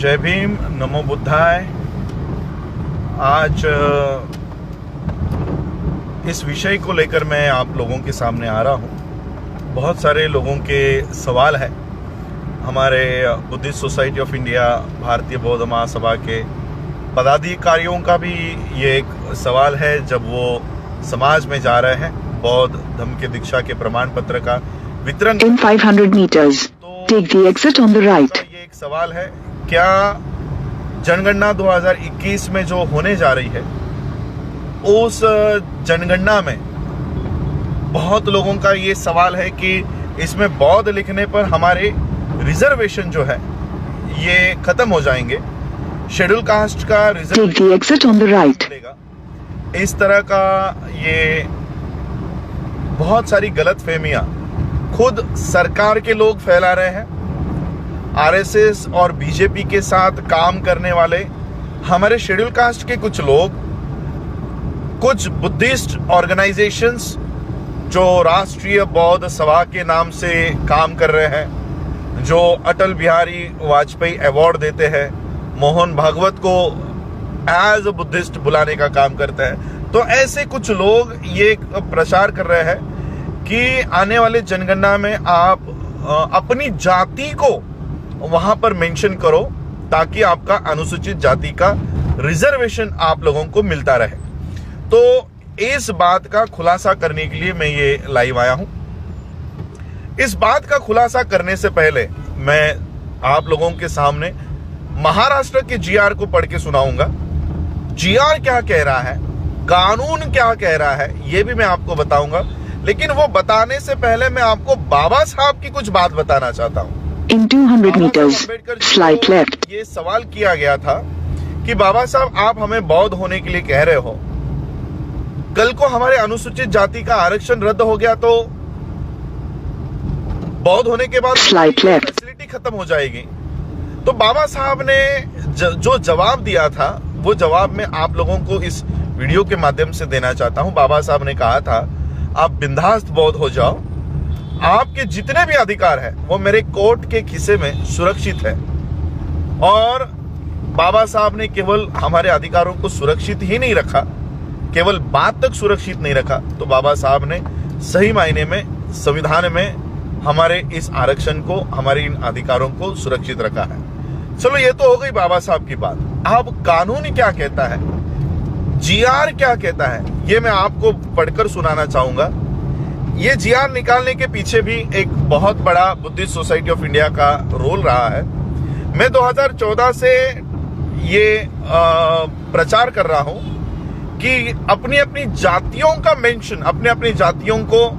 जय भीम, नमो बुद्धाय। आज इस विषय को लेकर मैं आप लोगों के सामने आ रहा हूँ। बहुत सारे लोगों के सवाल है। हमारे बुद्धिस्ट सोसाइटी ऑफ इंडिया, भारतीय बौद्ध महासभा के पदाधिकारियों का भी ये एक सवाल है जब वो समाज में जा रहे हैं बौद्ध धर्म के दीक्षा के प्रमाण पत्र का वितरण। In 500 meters, take the exit on the right. ये एक सवाल है, क्या जनगणना 2021 में जो होने जा रही है उस जनगणना में बहुत लोगों का ये सवाल है कि इसमें बौद्ध लिखने पर हमारे रिजर्वेशन जो है ये खत्म हो जाएंगे, शेड्यूल कास्ट का रिजर्वेशन मिलेगा। इस तरह का ये बहुत सारी गलतफहमियां खुद सरकार के लोग फैला रहे हैं। आरएसएस और बीजेपी के साथ काम करने वाले हमारे शेड्यूल कास्ट के कुछ लोग, कुछ बुद्धिस्ट ऑर्गेनाइजेशंस जो राष्ट्रीय बौद्ध सभा के नाम से काम कर रहे हैं, जो अटल बिहारी वाजपेयी अवार्ड देते हैं, मोहन भागवत को एज अ बुद्धिस्ट बुलाने का काम करते हैं, तो ऐसे कुछ लोग ये प्रचार कर रहे हैं कि आने वाले जनगणना में आप अपनी जाति को वहां पर मेंशन करो ताकि आपका अनुसूचित जाति का रिजर्वेशन आप लोगों को मिलता रहे। तो इस बात का खुलासा करने के लिए मैं ये लाइव आया हूं। इस बात का खुलासा करने से पहले मैं आप लोगों के सामने महाराष्ट्र के जीआर को पढ़ के सुनाऊंगा। जीआर क्या कह रहा है, कानून क्या कह रहा है, ये भी मैं आपको बताऊंगा। लेकिन वो बताने से पहले मैं आपको बाबा साहब की कुछ बात बताना चाहता हूं। In 200 meters, slight left. ये सवाल किया गया था कि बाबा साहब आप हमें बौद्ध होने के लिए कह रहे हो, कल को हमारे अनुसूचित जाति का आरक्षण रद्द हो गया तो बौद्ध होने के बाद फैसिलिटी खत्म हो जाएगी। तो बाबा साहब ने जो जवाब दिया था वो जवाब मैं आप लोगों को इस वीडियो के माध्यम से देना चाहता हूं। बाबा साहब ने कहा था आप बिंदास्त बौद्ध हो जाओ, आपके जितने भी अधिकार है वो मेरे कोर्ट के खिसे में सुरक्षित है। और बाबा साहब ने केवल हमारे अधिकारों को सुरक्षित ही नहीं रखा, केवल बात तक सुरक्षित नहीं रखा, तो बाबा साहब ने सही मायने में संविधान में हमारे इस आरक्षण को, हमारे इन अधिकारों को सुरक्षित रखा है। चलो ये तो हो गई बाबा साहब की बात। अब कानून क्या कहता है, जीआर क्या कहता है, ये मैं आपको पढ़कर सुनाना चाहूंगा। ये जीआर निकालने के पीछे भी एक बहुत बड़ा बुद्धिस्ट सोसाइटी ऑफ इंडिया का रोल रहा है। मैं 2014 से ये प्रचार कर रहा हूं कि अपनी अपनी जातियों का मेंशन, अपने अपनी जातियों को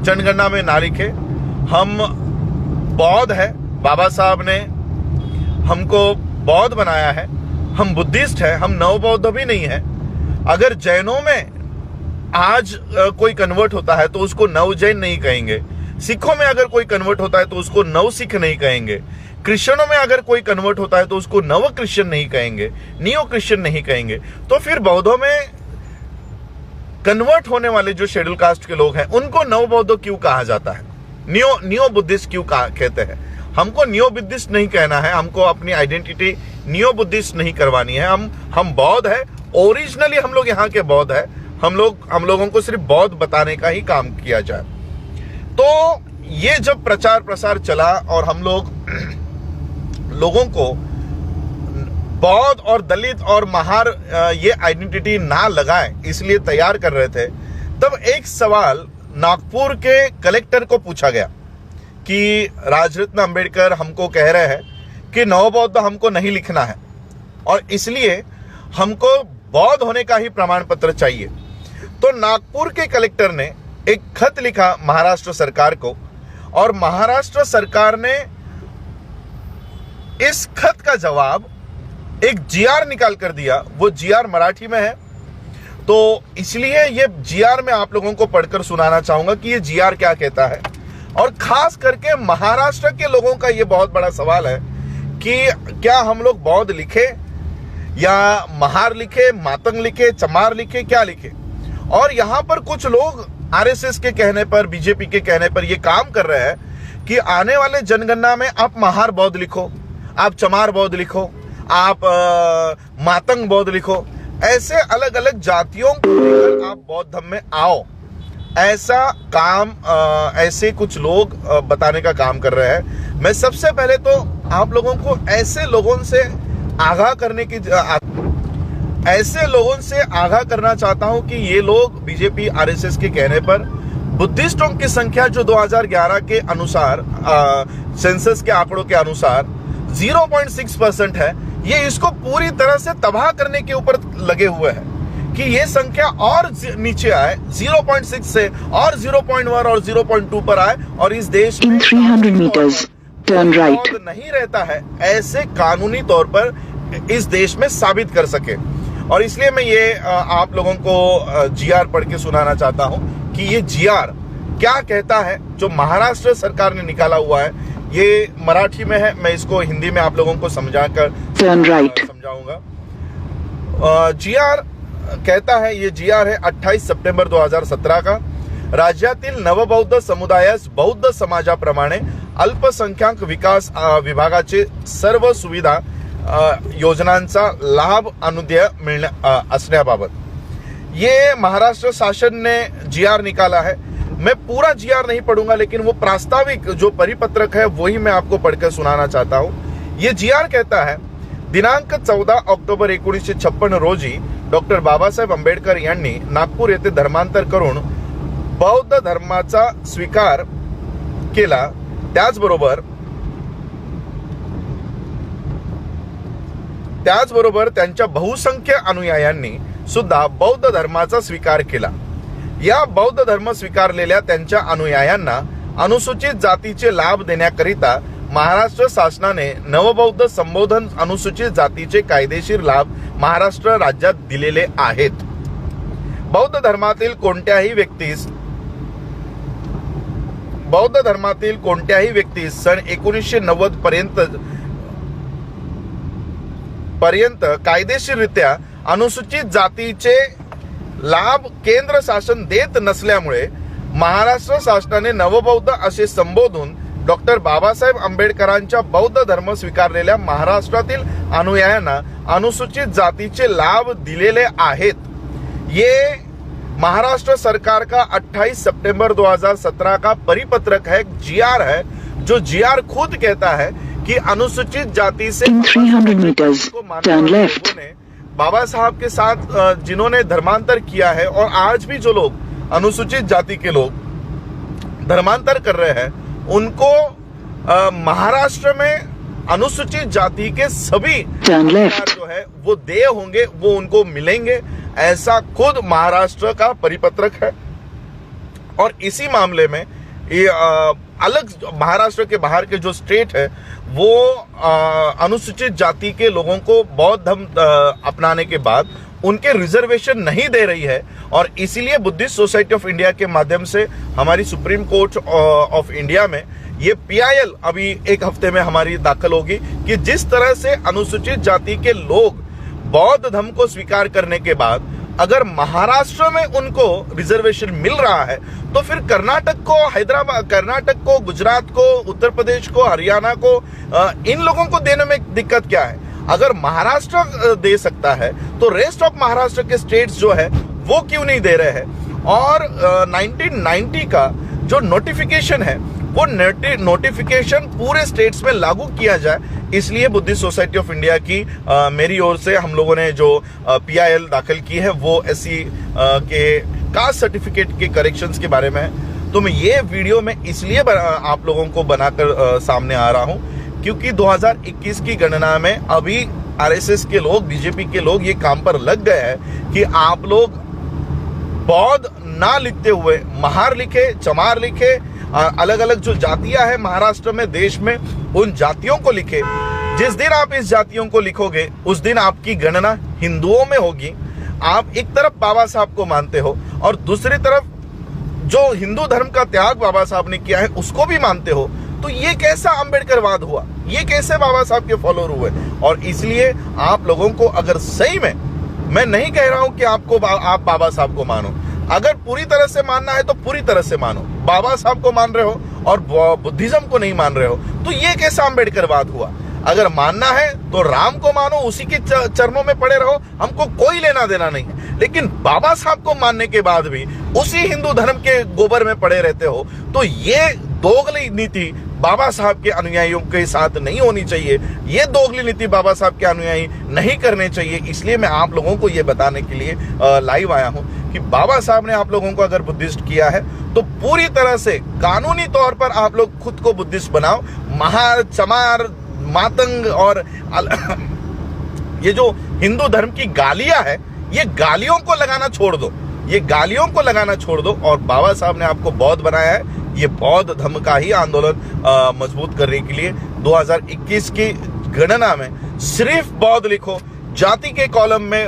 जनगणना में ना लिखे। हम बौद्ध है, बाबा साहब ने हमको बौद्ध बनाया है, हम बुद्धिस्ट है, हम नव बौद्ध भी नहीं है। अगर जैनों में आज कोई कन्वर्ट होता है तो उसको नव जैन नहीं कहेंगे, सिखों में अगर कोई कन्वर्ट होता है तो उसको नव सिख नहीं कहेंगे, क्रिश्चियनों में अगर कोई कन्वर्ट होता है तो उसको नव क्रिश्चियन नहीं कहेंगे, नियो क्रिश्चियन नहीं कहेंगे। तो फिर बौद्धों में कन्वर्ट होने वाले जो शेड्यूल कास्ट के लोग हैं उनको नव बौद्ध क्यों कहा जाता है, नियो बुद्धिस्ट क्यों कहते हैं? हमको नियो बुद्धिस्ट नहीं कहना है, हमको अपनी आइडेंटिटी नियो बुद्धिस्ट नहीं करवानी है। हम बौद्ध है, ओरिजिनली हम लोग यहाँ के बौद्ध है। हम लोगों को सिर्फ बौद्ध बताने का ही काम किया जाए। तो ये जब प्रचार प्रसार चला और हम लोगों को बौद्ध और दलित और महार ये आइडेंटिटी ना लगाए इसलिए तैयार कर रहे थे, तब एक सवाल नागपुर के कलेक्टर को पूछा गया कि राजरत्न अंबेडकर हमको कह रहे हैं कि नव बौद्ध हमको नहीं लिखना है और इसलिए हमको बौद्ध होने का ही प्रमाण पत्र चाहिए। तो नागपुर के कलेक्टर ने एक खत लिखा महाराष्ट्र सरकार को और महाराष्ट्र सरकार ने इस खत का जवाब एक जीआर निकाल कर दिया। वो जीआर मराठी में है, तो इसलिए ये जीआर मैं आप लोगों को पढ़कर सुनाना चाहूंगा कि ये जीआर क्या कहता है। और खास करके महाराष्ट्र के लोगों का ये बहुत बड़ा सवाल है कि क्या हम लोग बौद्ध लिखे या महार लिखे, मातंग लिखे, चमार लिखे, क्या लिखे? और यहां पर कुछ लोग आरएसएस के कहने पर, बीजेपी के कहने पर ये काम कर रहे हैं कि आने वाले जनगणना में आप महार बौद्ध लिखो, आप चमार बौद्ध लिखो, आप मातंग बौद्ध लिखो, ऐसे अलग अलग जातियों को लेकर आप बौद्ध धर्म में आओ, ऐसा काम ऐसे कुछ लोग बताने का काम कर रहे हैं। मैं सबसे पहले तो आप लोगों को ऐसे लोगों से आगाह करना चाहता हूं कि ये लोग बीजेपी आरएसएस के कहने पर बुद्धिस्टों की संख्या जो 2011 के अनुसार सेंसस के आंकड़ों के अनुसार 0.6% है, ये इसको पूरी तरह से तबाह करने के ऊपर लगे हुए हैं कि ये संख्या और नीचे आए, 0.6 से और 0.1 और 0.2 पर आए और इस देश में 300 meters, turn right. नहीं रहता है, ऐसे कानूनी तौर पर इस देश में साबित कर सके। और इसलिए मैं ये आप लोगों को जीआर पढ़ के सुनाना चाहता हूं कि ये जीआर क्या कहता है, जो महाराष्ट्र सरकार ने निकाला हुआ है। ये मराठी में है, मैं इसको हिंदी में आप लोगों को समझाकर समझाऊंगा। जीआर कहता है, ये जीआर है 28 सप्टेंबर 2017 का। राज्यातील नवबौद्ध समुदायास बौद्ध समाजाप्रमाणे अल्पसंख्याक विकास विभागाचे सर्व सुविधा योजनांचा लाभ अनुदेय असण्याबाबत ये महाराष्ट्र शासन ने जीआर निकाला है। मैं पूरा जीआर नहीं पढ़ूंगा, लेकिन वो प्रास्ताविक जो परिपत्रक है वही मैं आपको पढ़कर सुनाना चाहता हूं। ये जीआर कहता है, दिनांक 14 ऑक्टोबर 1956 रोजी डॉक्टर बाबासाहेब आंबेडकर यांनी नागपूर येथे धर्मांतर करून बौद्ध धर्माचा स्वीकार केला। त्याचबरोबर त्यांच्या बहुसंख्य अनुयायांनी सुद्धा बौद्ध धर्माचा स्वीकार केला। या बौद्ध धर्म स्वीकारलेल्या त्यांच्या अनुयायांना अनुसूचित जातीचे लाभ देण्याकरिता महाराष्ट्र शासनाने नवबौद्ध संबोधन अनुसूचित जातीचे कायदेशीर लाभ महाराष्ट्र राज्यात दिलेले आहेत। बौद्ध धर्मातील कोणत्याही व्यक्तीस सन 1990 पर्यंत कायदेशीररित्या अनुसूचित जातीचे लाभ केंद्र शासन देत नसल्यामुळे महाराष्ट्र शासनाने नवबौद्ध असे संबोधून डॉक्टर बाबासाहेब आंबेडकरांच्या बौद्ध धर्म स्वीकारलेल्या महाराष्ट्रातील अनुयायांना अनुसूचित जातीचे लाभ दिलेले आहेत। ये महाराष्ट्र सरकार का 28 सितंबर 2017 का परिपत्रक है, जीआर है, जो जीआर खुद कहता है कि अनुसूचित जाति से 300 meters, turn left. बाबा साहब के साथ जिन्होंने धर्मांतर किया है और आज भी जो लोग अनुसूचित जाति के लोग धर्मांतर कर रहे हैं, उनको महाराष्ट्र में अनुसूचित जाति के सभी जो है वो देय होंगे, वो उनको मिलेंगे, ऐसा खुद महाराष्ट्र का परिपत्रक है। और इसी मामले में ये अलग महाराष्ट्र के बाहर के जो स्टेट है वो अनुसूचित जाति के लोगों को बौद्ध धर्म अपनाने के बाद उनके रिजर्वेशन नहीं दे रही है। और इसीलिए बुद्धिस्ट सोसाइटी ऑफ इंडिया के माध्यम से हमारी सुप्रीम कोर्ट ऑफ इंडिया में ये पीआईएल अभी एक हफ्ते में हमारी दाखिल होगी कि जिस तरह से अनुसूचित जाति के लोग बौद्ध धर्म को स्वीकार करने के बाद अगर महाराष्ट्र में उनको रिजर्वेशन मिल रहा है, तो फिर कर्नाटक को, हैदराबाद, कर्नाटक को, गुजरात को, उत्तर प्रदेश को, हरियाणा को, इन लोगों को देने में दिक्कत क्या है? अगर महाराष्ट्र दे सकता है तो रेस्ट ऑफ महाराष्ट्र के स्टेट्स जो है वो क्यों नहीं दे रहे हैं? और 1990 का जो नोटिफिकेशन है वो नोटिफिकेशन पूरे स्टेट्स में लागू किया जाए, इसलिए बुद्धिस्ट सोसाइटी ऑफ इंडिया की मेरी ओर से हम लोगों ने जो पीआईएल दाखिल की है वो एससी के कास्ट सर्टिफिकेट के करेक्शंस के बारे में है। तो मैं ये वीडियो में इसलिए आप लोगों को बनाकर सामने आ रहा हूं क्योंकि 2021 की गणना में अभी आरएसएस के लोग, बीजेपी के लोग ये काम पर लग गए हैं कि आप लोग बौद्ध ना लिखते हुए महार लिखे, चमार लिखे, अलग अलग जो जातियां हैं महाराष्ट्र में, देश में, उन जातियों को लिखे। जिस दिन आप इस जातियों को लिखोगे उस दिन आपकी गणना हिंदुओं में होगी। आप एक तरफ बाबा साहब को मानते हो और दूसरी तरफ जो हिंदू धर्म का त्याग बाबा साहब ने किया है उसको भी मानते हो, तो ये कैसा अंबेडकरवाद हुआ? ये कैसे बाबा साहब के फॉलोअर हुए? और इसलिए आप लोगों को अगर सही में, मैं नहीं कह रहा हूं कि आप बाबा साहब को मानो, अगर पूरी तरह से मानना है तो पूरी तरह से मानो। बाबा साहब को मान रहे हो और बुद्धिज्म को नहीं मान रहे हो, तो ये कैसा अंबेडकरवाद हुआ? अगर मानना है तो राम को मानो, उसी के चरणों में पड़े रहो, हमको कोई लेना देना नहीं है। लेकिन बाबा साहब को मानने के बाद भी उसी हिंदू धर्म के गोबर में पड़े रहते हो, तो ये दोगली नीति बाबा साहब के अनुयायियों के साथ नहीं होनी चाहिए। ये दोगली नीति बाबा साहब के अनुयायी नहीं करने चाहिए। इसलिए मैं आप लोगों को ये बताने के लिए लाइव आया हूं कि बाबा साहब ने आप लोगों को अगर बुद्धिस्ट किया है तो पूरी तरह से कानूनी तौर पर आप लोग खुद को बुद्धिस्ट बनाओ। महार, चमार, मातंग और ये जो हिंदू धर्म की गालियां है, ये गालियों को लगाना छोड़ दो, ये गालियों को लगाना छोड़ दो। और बाबा साहब ने आपको बौद्ध बनाया है, ये बौद्ध धर्म का ही आंदोलन मजबूत करने के लिए 2021 की गणना में सिर्फ बौद्ध लिखो। जाति के कॉलम में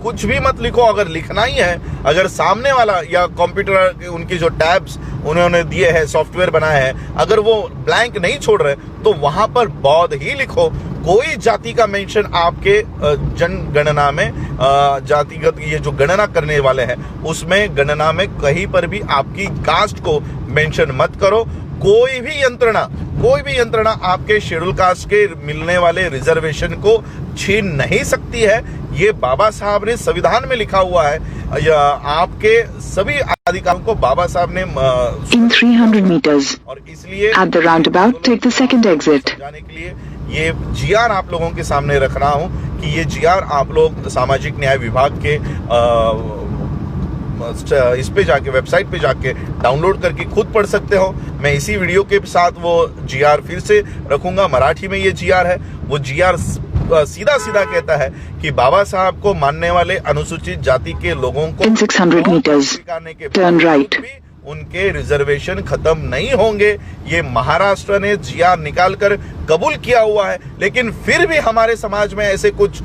कुछ भी मत लिखो। अगर लिखना ही है, अगर सामने वाला या कंप्यूटर उनकी जो टैब्स उन्होंने दिए हैं, सॉफ्टवेयर बनाया है, अगर वो ब्लैंक नहीं छोड़ रहे तो वहां पर बौद्ध ही लिखो। कोई जाति का मेंशन आपके जनगणना में, जातिगत ये जो गणना करने वाले हैं उसमें गणना में कहीं पर भी आपकी कास्ट को मेंशन मत करो। कोई भी यंत्रणा आपके शेड्यूल कास्ट के मिलने वाले रिजर्वेशन को छीन नहीं सकती है। ये बाबा साहब ने संविधान में लिखा हुआ है। आपके सभी अधिकारों को बाबा साहब ने In 300 meters, और इसलिए at the roundabout, take the second exit. जाने के लिए ये जीआर आप लोगों के सामने रख रहा हूं कि ये जीआर आप लोग सामाजिक न्याय विभाग के इस पे जाके, वेबसाइट पे जाके डाउनलोड करके खुद पढ़ सकते हो। मैं इसी वीडियो के साथ वो जीआर फिर से रखूंगा। मराठी में ये जीआर है। वो जीआर सीधा सीधा कहता है कि बाबा साहब को मानने वाले अनुसूचित जाति के लोगों को In 600 meters, turn right. उनके रिजर्वेशन खत्म नहीं होंगे। ये महाराष्ट्र ने जीआर निकाल कर कबूल किया हुआ है। लेकिन फिर भी हमारे समाज में ऐसे कुछ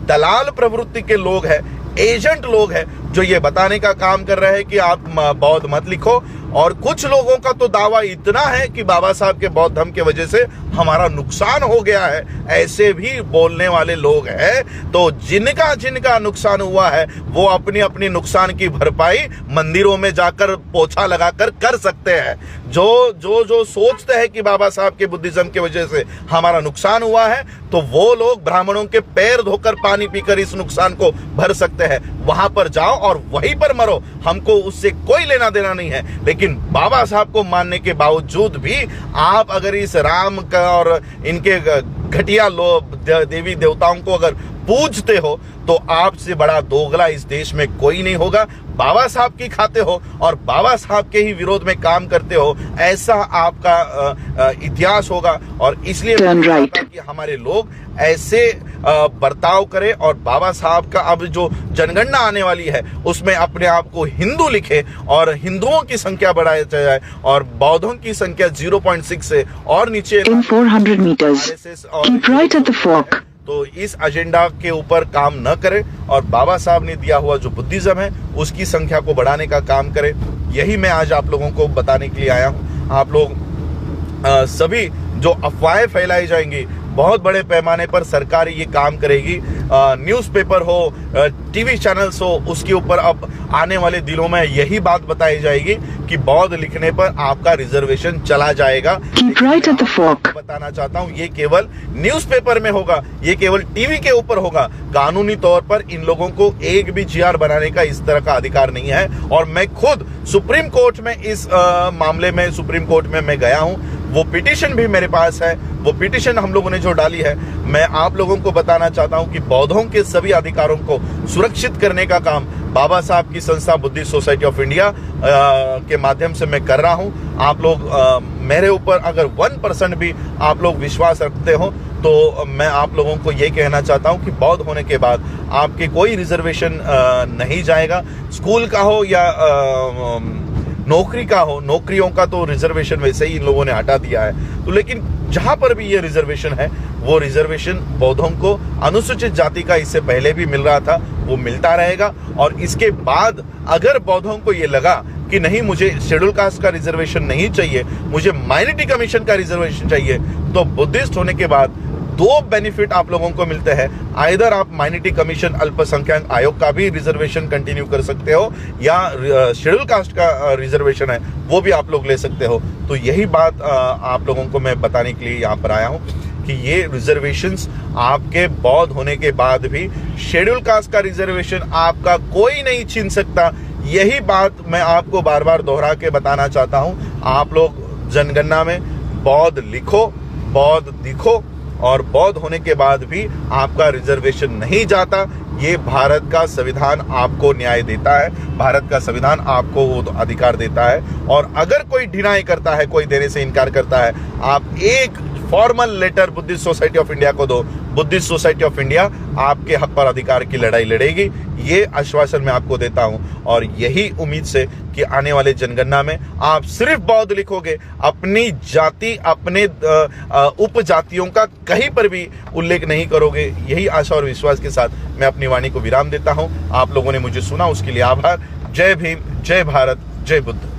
दलाल प्रवृत्ति के लोग हैं, एजेंट लोग हैं, जो ये बताने का काम कर रहे हैं कि आप बौद्ध मत लिखो। और कुछ लोगों का तो दावा इतना है कि बाबा साहब के बौद्ध धर्म के वजह से हमारा नुकसान हो गया है। ऐसे भी बोलने वाले लोग हैं। तो जिनका नुकसान हुआ है वो अपनी अपनी नुकसान की भरपाई मंदिरों में जाकर पोछा लगाकर कर सकते हैं। जो सोचते हैं कि बाबा साहब के बुद्धिज्म की वजह से हमारा नुकसान हुआ है, तो वो लोग ब्राह्मणों के पैर धोकर पानी पीकर इस नुकसान को भर सकते हैं। वहां पर जाओ और वहीं पर मरो, हमको उससे कोई लेना देना नहीं है। लेकिन बाबा साहब को मानने के बावजूद भी आप अगर इस राम का और इनके घटिया देवी देवताओं को अगर पूजते हो, तो आपसे बड़ा दोगला इस देश में कोई नहीं होगा। बाबा साहब की खाते हो और बाबा साहब के ही विरोध में काम करते हो, ऐसा आपका इतिहास होगा। और इसलिए कि हमारे लोग ऐसे बर्ताव करें और बाबा साहब का अब जो जनगणना आने वाली है उसमें अपने आप को हिंदू लिखे और हिंदुओं की संख्या बढ़ाई जाए और बौद्धों की संख्या 0.6 से और नीचे। In 400 meters, keep right at the fork. तो इस एजेंडा के ऊपर काम न करें और बाबा साहब ने दिया हुआ जो बुद्धिज्म है उसकी संख्या को बढ़ाने का काम करें। यही मैं आज आप लोगों को बताने के लिए आया हूं। आप लोग सभी जो अफवाहें फैलाई जाएंगी, बहुत बड़े पैमाने पर सरकार ये काम करेगी। न्यूज़पेपर हो, टीवी चैनल्स हो, उसके ऊपर अब आने वाले दिनों में यही बात बताई जाएगी कि बौद्ध लिखने पर आपका रिजर्वेशन चला जाएगा। Keep right at the fork. बताना चाहता हूँ, ये केवल न्यूज़पेपर में होगा, ये केवल टीवी के ऊपर होगा। कानूनी तौर पर इन लोगों को एक भी जीआर बनाने का इस तरह का अधिकार नहीं है। और मैं खुद सुप्रीम कोर्ट में इस मामले में सुप्रीम कोर्ट में मैं गया हूँ। वो पिटीशन भी मेरे पास है। वो पिटीशन हम लोगों ने जो डाली है, मैं आप लोगों को बताना चाहता हूं कि बौद्धों के सभी अधिकारों को सुरक्षित करने का काम बाबा साहब की संस्था बुद्धिस्ट सोसाइटी ऑफ इंडिया के माध्यम से मैं कर रहा हूं। आप लोग मेरे ऊपर अगर 1% भी आप लोग विश्वास रखते हो तो मैं आप लोगों को ये कहना चाहता हूं कि बौद्ध होने के बाद आपके कोई रिजर्वेशन नहीं जाएगा। स्कूल का हो या नौकरी का हो, नौकरियों का तो रिजर्वेशन वैसे ही इन लोगों ने हटा दिया है। तो लेकिन जहां पर भी ये रिजर्वेशन है, वो रिजर्वेशन बौद्धों को अनुसूचित जाति का इससे पहले भी मिल रहा था, वो मिलता रहेगा। और इसके बाद अगर बौद्धों को ये लगा कि नहीं, मुझे शेड्यूल कास्ट का रिजर्वेशन नहीं चाहिए, मुझे माइनॉरिटी कमीशन का रिजर्वेशन चाहिए, तो बुद्धिस्ट होने के बाद 2 बेनिफिट आप लोगों को मिलते हैं। आइदर आप माइनॉरिटी कमीशन अल्पसंख्यक आयोग का भी रिजर्वेशन कंटिन्यू कर सकते हो, या शेड्यूल कास्ट का रिजर्वेशन है वो भी आप लोग ले सकते हो। तो यही बात आप लोगों को मैं बताने के लिए यहाँ पर आया हूँ कि ये रिजर्वेशंस आपके बौद्ध होने के बाद भी शेड्यूल कास्ट का रिजर्वेशन आपका कोई नहीं छीन सकता। यही बात मैं आपको बार बार दोहरा के बताना चाहता हूं। आप लोग जनगणना में बौद्ध लिखो, बौद्ध दिखो, और बौद्ध होने के बाद भी आपका रिजर्वेशन नहीं जाता। ये भारत का संविधान आपको न्याय देता है, भारत का संविधान आपको वो अधिकार देता है। और अगर कोई डिनाई करता है, कोई देने से इनकार करता है, आप एक formal letter Buddhist Society of India को दो। बुद्धिस्ट सोसाइटी ऑफ इंडिया आपके हक पर अधिकार की लड़ाई लड़ेगी। ये आश्वासन मैं आपको देता हूं, और यही उम्मीद से कि आने वाले जनगणना में आप सिर्फ बौद्ध लिखोगे, अपनी जाति, अपने उपजातियों का कहीं पर भी उल्लेख नहीं करोगे। यही आशा और विश्वास के साथ मैं अपनी वाणी को विराम देता हूं। आप लोगों ने मुझे सुना, उसके लिए आभार। जय भीम, जय भारत, जय बुद्ध।